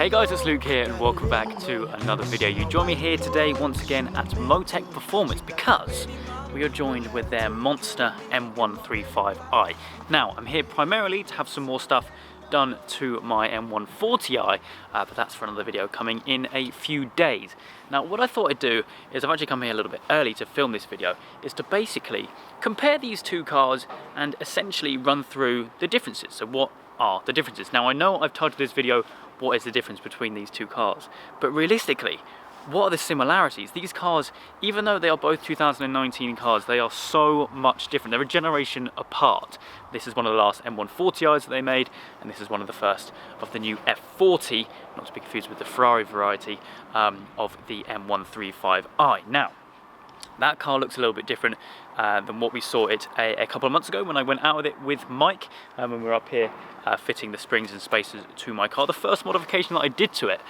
Hey guys, it's Luke here and welcome back to another video. You join me here today once again at Motech Performance because we are joined with their monster M135i. Now, I'm here primarily to have some more stuff done to my M140i, but that's for another video coming in a few days. Now, what I thought I'd do is I've actually come here a little bit early to film this video, is to basically compare these two cars and essentially run through the differences. So what are the differences? Now, I know I've titled this video, what is the difference between these two cars? But realistically, what are the similarities? These cars, even though they are both 2019 cars, they are so much different. They're a generation apart. This is one of the last M140i's that they made, and this is one of the first of the new F40, not to be confused with the Ferrari variety of the M135i. Now, that car looks a little bit different than what we saw it a couple of months ago when I went out with it with Mike, when we were up here fitting the springs and spacers to my car, the first modification that I did to it.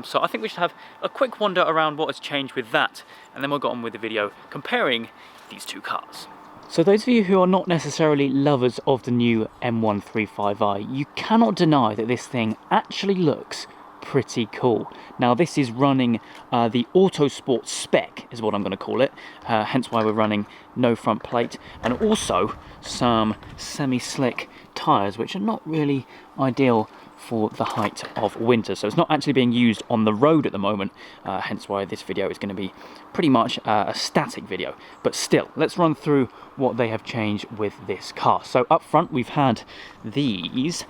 So I think we should have a quick wander around what has changed with that, and then we'll get on with the video comparing these two cars. So those of you who are not necessarily lovers of the new M135i, you cannot deny that this thing actually looks pretty cool. Now, this is running the Autosport spec is what I'm going to call it, hence why we're running no front plate, and also some semi-slick tyres, which are not really ideal for the height of winter. So it's not actually being used on the road at the moment, hence why this video is going to be pretty much a static video. But still, let's run through what they have changed with this car. So up front, we've had these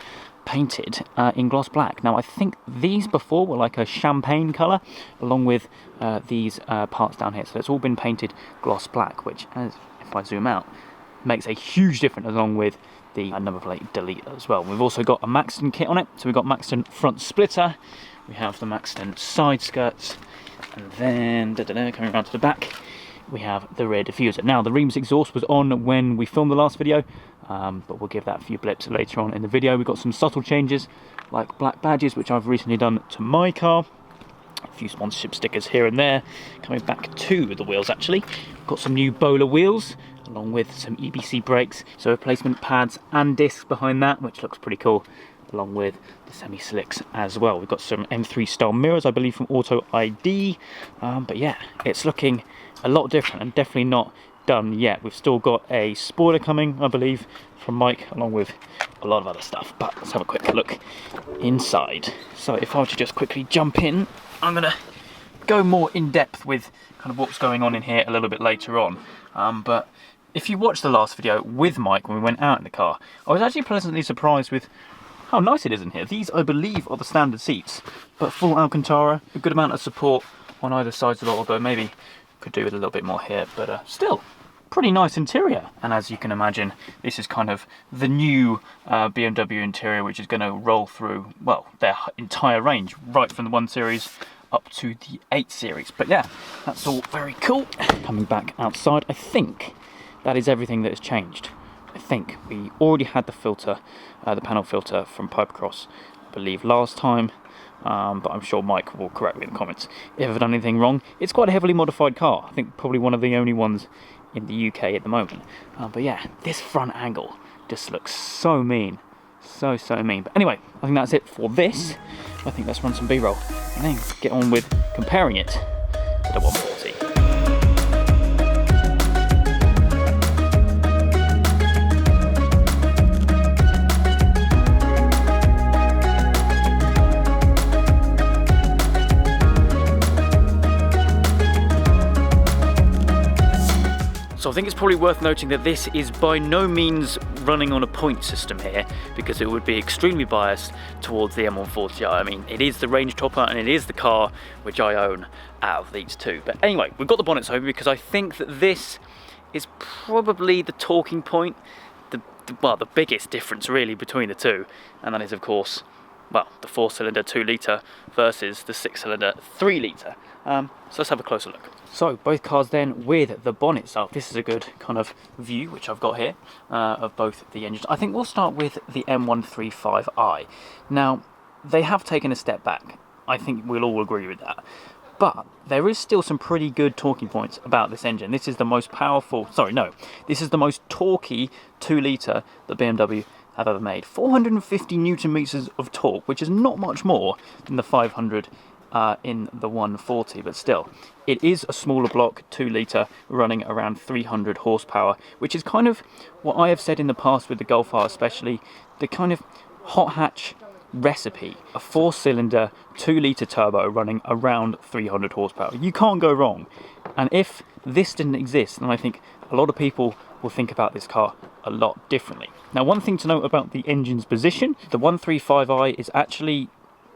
painted in gloss black. Now, I think these before were like a champagne colour, along with these parts down here. So it's all been painted gloss black, which, as if I zoom out, makes a huge difference, along with the number plate delete as well. We've also got a Maxton kit on it. So we've got Maxton front splitter, we have the Maxton side skirts, and then coming around to the back, we have the rear diffuser. Now, the Reams exhaust was on when we filmed the last video, but we'll give that a few blips later on in the video. We've got some subtle changes, like black badges, which I've recently done to my car. A few sponsorship stickers here and there. Coming back to the wheels, actually. We've got some new Bowler wheels, along with some EBC brakes. So replacement pads and discs behind that, which looks pretty cool, along with the semi-slicks as well. We've got some M3 style mirrors, I believe, from Auto ID. But yeah, it's looking a lot different and definitely not done yet. We've still got a spoiler coming, I believe, from Mike, along with a lot of other stuff. But let's have a quick look inside. So if I were to just quickly jump in, I'm gonna go more in depth with kind of what's going on in here a little bit later on. But if you watched the last video with Mike when we went out in the car, I was actually pleasantly surprised with how nice it is in here. These, I believe, are the standard seats, but full Alcantara, a good amount of support on either side of the lot, although maybe could do with a little bit more here, but still pretty nice interior. And as you can imagine, this is kind of the new BMW interior, which is going to roll through, well, their entire range, right from the 1 Series up to the 8 Series. But yeah, that's all very cool. Coming back outside, I think that is everything that has changed. I think we already had the filter, the panel filter from Pipercross, I believe, last time. But I'm sure Mike will correct me in the comments if I've done anything wrong. It's quite a heavily modified car. I think probably one of the only ones in the UK at the moment. But yeah, this front angle just looks so mean. So mean. But anyway, I think that's it for this. I think let's run some B-roll and then get on with comparing it to the 140. So I think it's probably worth noting that this is by no means running on a point system here, because it would be extremely biased towards the M140i. I mean, it is the range topper and it is the car which I own out of these two. But anyway, we've got the bonnets open because I think that this is probably the talking point, the biggest difference really between the two, and that is, of course, well, the 4-cylinder 2-litre versus the 6-cylinder 3-litre. So let's have a closer look. So both cars then with the bonnets up. This is a good kind of view which I've got here of both the engines. I think we'll start with the M135i. Now, they have taken a step back. I think we'll all agree with that. But there is still some pretty good talking points about this engine. This is the most powerful, this is the most torquey 2-litre that BMW have ever made. 450 Newton meters of torque, which is not much more than the 500 in the 140, but still, it is a smaller block, 2 litre, running around 300 horsepower, which is kind of what I have said in the past with the Golf R, especially the kind of hot hatch recipe. A 4-cylinder 2 litre turbo running around 300 horsepower. You can't go wrong. And if this didn't exist, then I think a lot of people will think about this car a lot differently. Now, one thing to note about the engine's position, the 135i is actually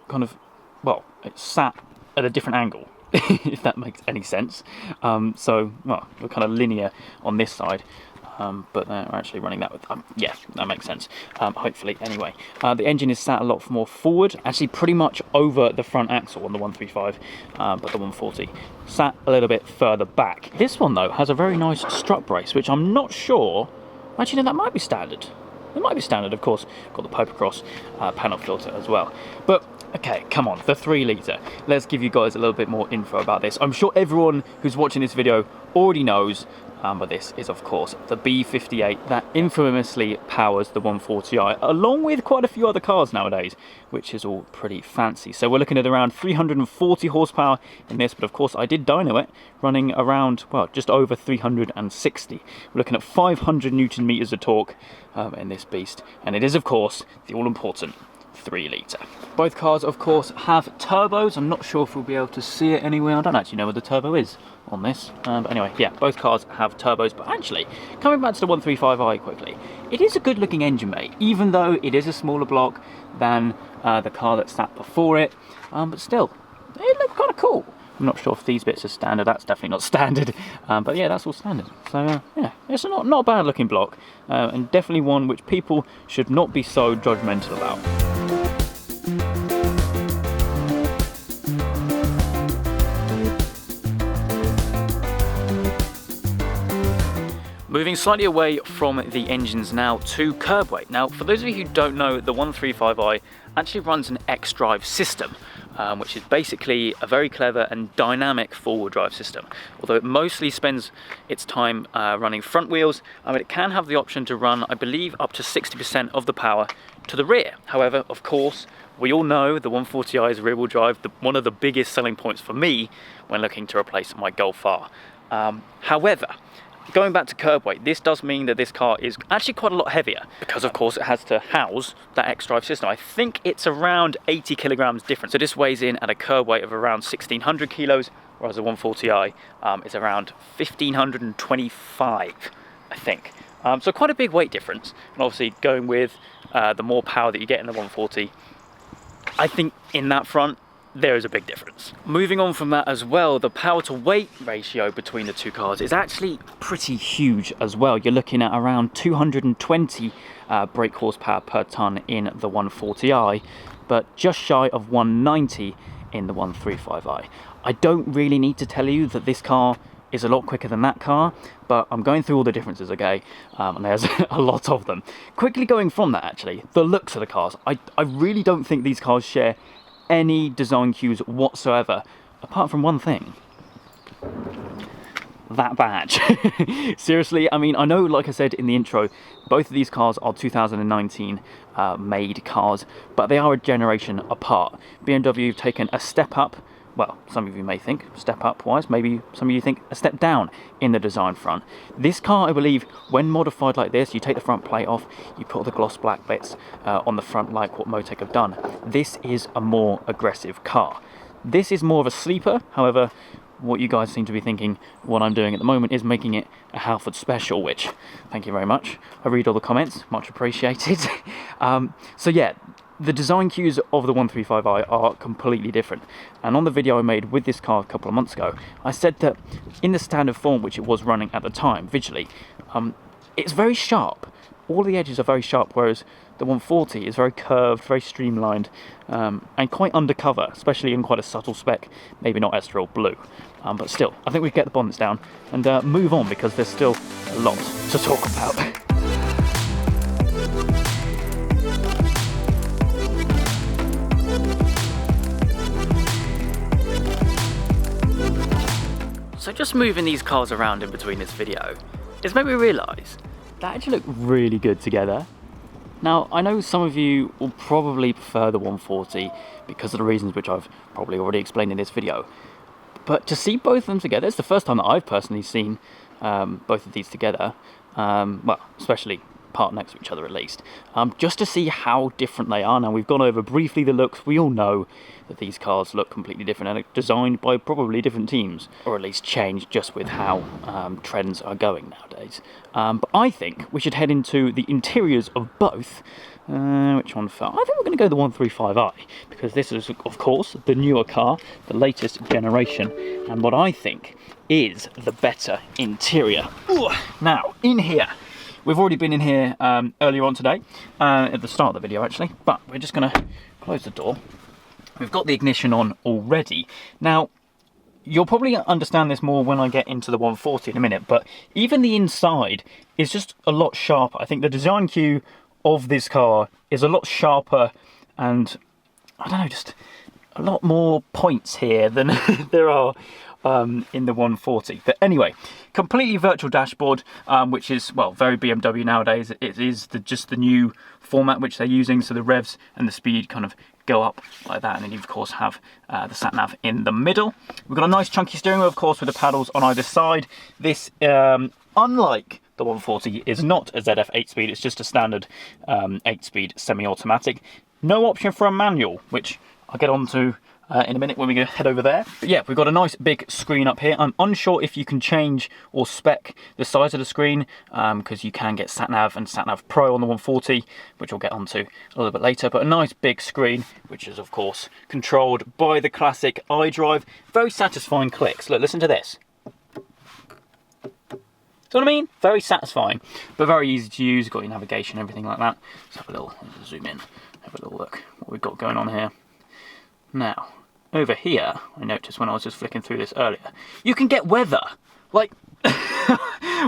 kind of, well, it's sat at a different angle, if that makes any sense. So, well, we're kind of linear on this side, but they're actually running that with, yeah, that makes sense, hopefully, anyway. The engine is sat a lot more forward, actually pretty much over the front axle on the 135, but the 140 sat a little bit further back. This one, though, has a very nice strut brace, which I'm not sure, actually, no, that might be standard. It might be standard, of course. Got the Piper Cross panel filter as well. But okay, come on, the 3 litre. Let's give you guys a little bit more info about this. I'm sure everyone who's watching this video already knows, but this is, of course, the B58 that infamously powers the 140i, along with quite a few other cars nowadays, which is all pretty fancy. So we're looking at around 340 horsepower in this, but of course I did dyno it, running around, well, just over 360. We're looking at 500 Newton meters of torque in this beast, and it is, of course, the all-important 3 litre. Both cars, of course, have turbos. I'm not sure if we'll be able to see it anywhere. I don't actually know where the turbo is on this. But anyway, yeah, both cars have turbos. But actually, coming back to the 135i quickly, it is a good looking engine, mate, even though it is a smaller block than the car that sat before it. But still, it looked kind of cool. I'm not sure if these bits are standard. That's definitely not standard, but yeah, that's all standard. So yeah, it's not a bad looking block, and definitely one which people should not be so judgmental about. Moving slightly away from the engines now to curb weight. Now, for those of you who don't know, the 135i actually runs an X-Drive system, which is basically a very clever and dynamic four-wheel drive system. Although it mostly spends its time running front wheels, it can have the option to run, I believe, up to 60% of the power to the rear. However, of course, we all know the 140i is rear-wheel drive, one of the biggest selling points for me when looking to replace my Golf R. However, going back to curb weight, this does mean that this car is actually quite a lot heavier because, of course, it has to house that X-Drive system. I think it's around 80 kilograms different. So this weighs in at a curb weight of around 1,600 kilos, whereas the 140i is around 1,525, I think. So quite a big weight difference. And obviously going with the more power that you get in the 140, I think in that front, there is a big difference. Moving on from that as well, the power to weight ratio between the two cars is actually pretty huge as well. You're looking at around 220 brake horsepower per tonne in the 140i, but just shy of 190 in the 135i. I don't really need to tell you that this car is a lot quicker than that car, but I'm going through all the differences, okay? And there's a lot of them. Quickly going from that, actually, the looks of the cars. I really don't think these cars share any design cues whatsoever, apart from one thing: that badge. Seriously, I mean, I know, like I said in the intro, both of these cars are 2019 made cars, but they are a generation apart. BMW have taken a step up. Well, some of you may think step up wise, maybe some of you think a step down in the design front. This car, I believe, when modified like this, you take the front plate off, you put the gloss black bits on the front like what Motech have done. This is a more aggressive car. This is more of a sleeper. However, what you guys seem to be thinking what I'm doing at the moment is making it a Halford special, which, thank you very much. I read all the comments, much appreciated. So yeah, the design cues of the 135i are completely different. And on the video I made with this car a couple of months ago, I said that in the standard form which it was running at the time, visually, it's very sharp. All the edges are very sharp, whereas the 140 is very curved, very streamlined, and quite undercover, especially in quite a subtle spec, maybe not Estoril blue. But still, I think we get the bonnets down and move on, because there's still a lot to talk about. So just moving these cars around in between this video, it's made me realise they actually look really good together. Now, I know some of you will probably prefer the 140 because of the reasons which I've probably already explained in this video. But to see both of them together, it's the first time that I've personally seen both of these together, well, especially part next to each other at least, just to see how different they are. Now, we've gone over briefly the looks. We all know that these cars look completely different and are designed by probably different teams, or at least changed just with how trends are going nowadays. But I think we should head into the interiors of both. Which one fell? I think we're going to go the 135i, because this is, of course, the newer car, the latest generation, and what I think is the better interior. Ooh. Now, in here, we've already been in here earlier on today, at the start of the video actually, but we're just going to close the door. We've got the ignition on already. Now, you'll probably understand this more when I get into the 140 in a minute, but even the inside is just a lot sharper. I think the design cue of this car is a lot sharper, and I don't know, just a lot more points here than there are in the 140. But anyway, completely virtual dashboard, which is, well, very BMW nowadays. It is just the new format which they're using, so the revs and the speed kind of go up like that, and then you of course have the sat nav in the middle. We've got a nice chunky steering wheel, of course, with the paddles on either side. This, unlike the 140, is not a ZF 8-speed, it's just a standard 8-speed semi-automatic. No option for a manual, which I'll get onto in a minute when we go head over there. But yeah, we've got a nice big screen up here. I'm unsure if you can change or spec the size of the screen, because you can get sat-nav and sat-nav Pro on the 140, which we'll get onto a little bit later. But a nice big screen, which is of course controlled by the classic iDrive. Very satisfying clicks. Look, listen to this. See what I mean? Very satisfying, but very easy to use. Got your navigation, everything like that. Let's have a little zoom in, have a little look what we've got going on here. Now, over here, I noticed when I was just flicking through this earlier, you can get weather. Like,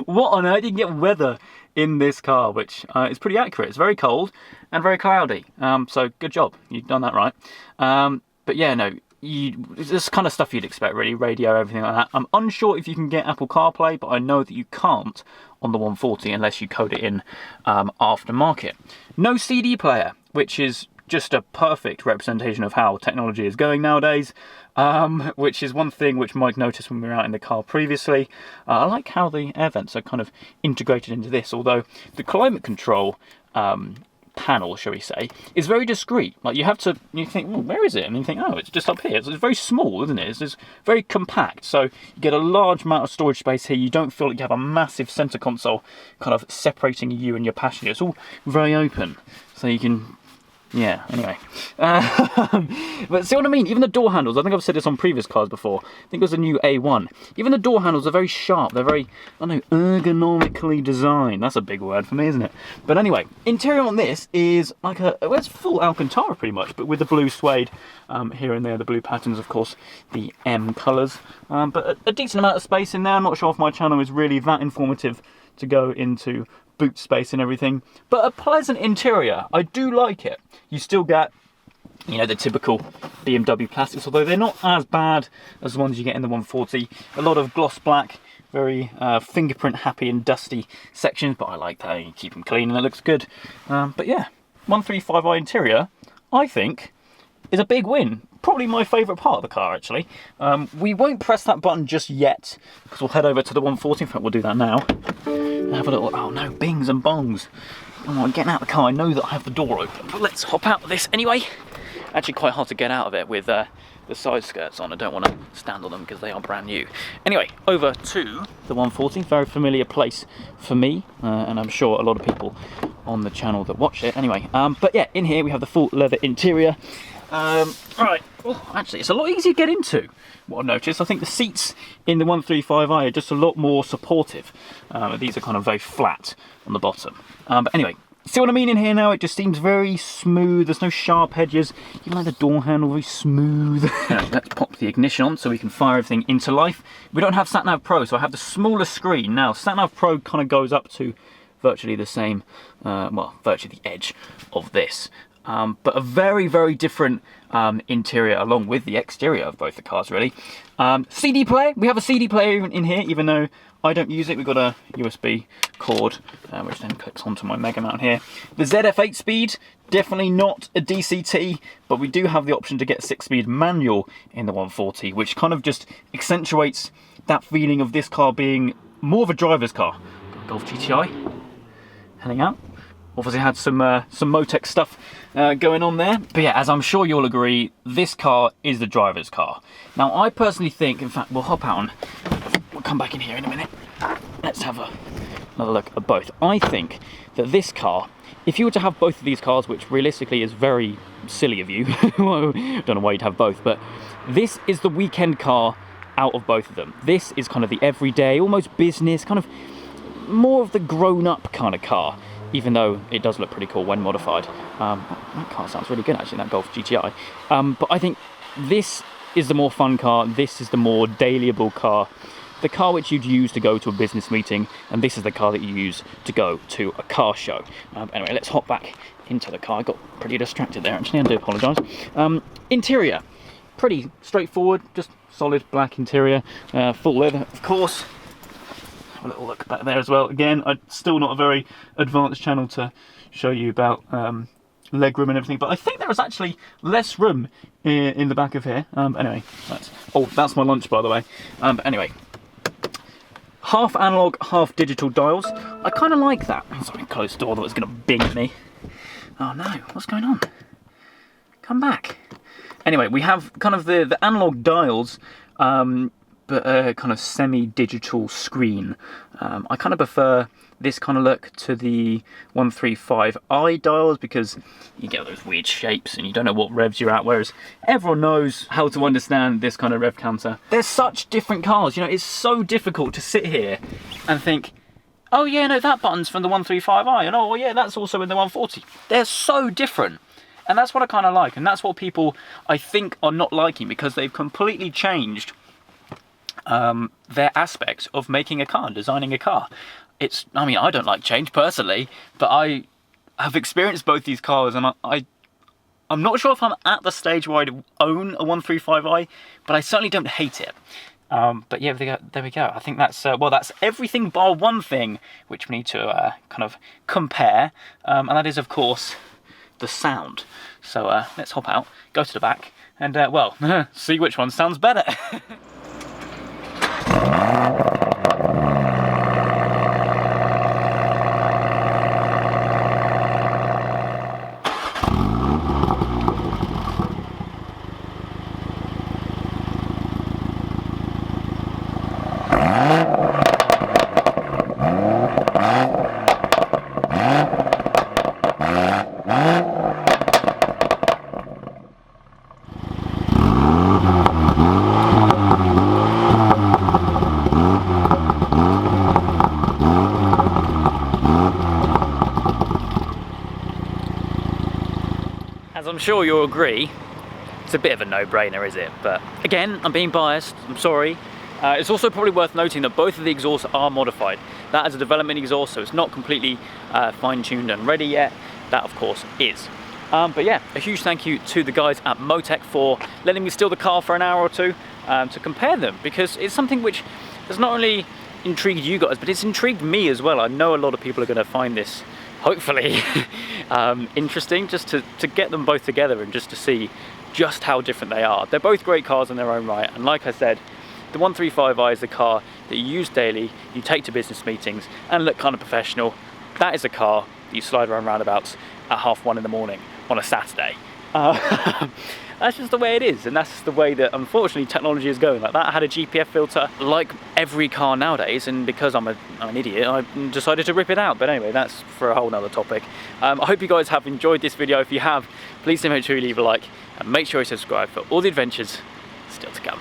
what on earth? You can get weather in this car, which is pretty accurate. It's very cold and very cloudy. So good job, you've done that right. But yeah, no. This kind of stuff you'd expect, really, radio, everything like that. I'm unsure if you can get Apple CarPlay, but I know that you can't on the 140 unless you code it in aftermarket. No CD player, which is just a perfect representation of how technology is going nowadays, which is one thing which Mike noticed when we were out in the car previously. I like how the air vents are kind of integrated into this, although the climate control panel, shall we say, is very discreet. Like, you think, well, where is it? And you think, oh, it's just up here. It's very small, isn't it? It's just very compact. So you get a large amount of storage space here. You don't feel like you have a massive center console kind of separating you and your passenger. It's all very open. So you can, yeah, anyway. But see what I mean? Even the door handles, I think I've said this on previous cars before. I think it was the new A1. Even the door handles are very sharp. They're very, I don't know, ergonomically designed. That's a big word for me, isn't it? But anyway, interior on this is like well, it's full Alcantara pretty much, but with the blue suede here and there, the blue patterns, of course, the M colours. But a decent amount of space in there. I'm not sure if my channel is really that informative to go into boot space and everything, but a pleasant interior. I do like it. You still get, you know, the typical BMW plastics, although they're not as bad as the ones you get in the 140. A lot of gloss black, very fingerprint happy and dusty sections, but I like that. You keep them clean and it looks good. But yeah, 135i interior, I think, is a big win. Probably my favourite part of the car, actually. We won't press that button just yet, because we'll head over to the 140. In fact, we'll do that now. And have a little, oh no, bings and bongs. Oh, I'm getting out of the car. I know that I have the door open, but let's hop out of this anyway. Actually quite hard to get out of it with the side skirts on. I don't want to stand on them because they are brand new. Anyway, over to the 140. Very familiar place for me, and I'm sure a lot of people on the channel that watch it. Anyway, but yeah, in here we have the full leather interior. Right, oh, actually it's a lot easier to get into. What I've noticed, I think the seats in the 135i are just a lot more supportive. These are kind of very flat on the bottom. But anyway, see what I mean in here now? It just seems very smooth. There's no sharp edges. Even like the door handle, very smooth. Let's pop the ignition on so we can fire everything into life. We don't have sat-nav Pro, so I have the smaller screen. Now, sat-nav Pro kind of goes up to virtually the same, well, virtually the edge of this. but a very, very different interior along with the exterior of both the cars, really. CD player, we have a CD player in here, even though I don't use it. We've got a USB cord, which then clicks onto my Mega Mount here. The ZF 8-speed, definitely not a DCT, but we do have the option to get a 6-speed manual in the 140, which kind of just accentuates that feeling of this car being more of a driver's car. Golf GTI, heading out. Obviously had some Motech stuff going on there. But yeah, as I'm sure you'll agree, this car is the driver's car. Now, I personally think, in fact, we'll hop out and we'll come back in here in a minute. Let's have another look at both. I think that this car, if you were to have both of these cars, which realistically is very silly of you, don't know why you'd have both, but this is the weekend car out of both of them. This is kind of the everyday, almost business, kind of more of the grown-up kind of car, even though it does look pretty cool when modified. That car sounds really good, actually, that Golf GTI. But I think this is the more fun car, this is the more dailyable car, the car which you'd use to go to a business meeting, and this is the car that you use to go to a car show. Anyway, let's hop back into the car. I got pretty distracted there, actually, I do apologise. Interior, pretty straightforward, just solid black interior, full leather, of course. A little look back there as well. Again, I'm still not a very advanced channel to show you about legroom and everything, but I think there is actually less room in the back of here. Anyway, that's my lunch, by the way. But anyway, half analog, half digital dials. I kind of like that. Something closed door that was going to bing at me. Oh no, what's going on? Come back. Anyway, we have kind of the analog dials, but a kind of semi-digital screen. I kind of prefer this kind of look to the 135i dials because you get those weird shapes and you don't know what revs you're at, whereas everyone knows how to understand this kind of rev counter. They're such different cars, you know, it's so difficult to sit here and think, oh yeah, no, that button's from the 135i, and oh yeah, that's also in the 140. They're so different. And that's what I kind of like, and that's what people, I think, are not liking, because they've completely changed their aspects of making a car, designing a car. I mean, I don't like change personally, but I have experienced both these cars, and I'm not sure if I'm at the stage where I'd own a 135i, but I certainly don't hate it. But yeah, there we go. I think that's, well, that's everything bar one thing which we need to kind of compare, and that is, of course, the sound. So let's hop out, go to the back, and well, see which one sounds better. As I'm sure you'll agree, it's a bit of a no-brainer, is it? But again, I'm being biased, I'm sorry. It's also probably worth noting that both of the exhausts are modified. That is a development exhaust, so it's not completely fine-tuned and ready yet. That, of course, is. But yeah, a huge thank you to the guys at Motech for letting me steal the car for an hour or two to compare them, because it's something which has not only intrigued you guys, but it's intrigued me as well. I know a lot of people are going to find this, hopefully, interesting, just to get them both together and just to see just how different they are. They're both great cars in their own right, and like I said, the 135i is the car that you use daily, you take to business meetings and look kind of professional. That is a car that you slide around roundabouts at 1:30 in the morning on a Saturday. That's just the way it is, and that's the way that, unfortunately, technology is going. Like that had a GPF filter, like every car nowadays, and because I'm an idiot, I decided to rip it out. But anyway, that's for a whole nother topic. I hope you guys have enjoyed this video. If you have, please do make sure you leave a like, and make sure you subscribe for all the adventures still to come.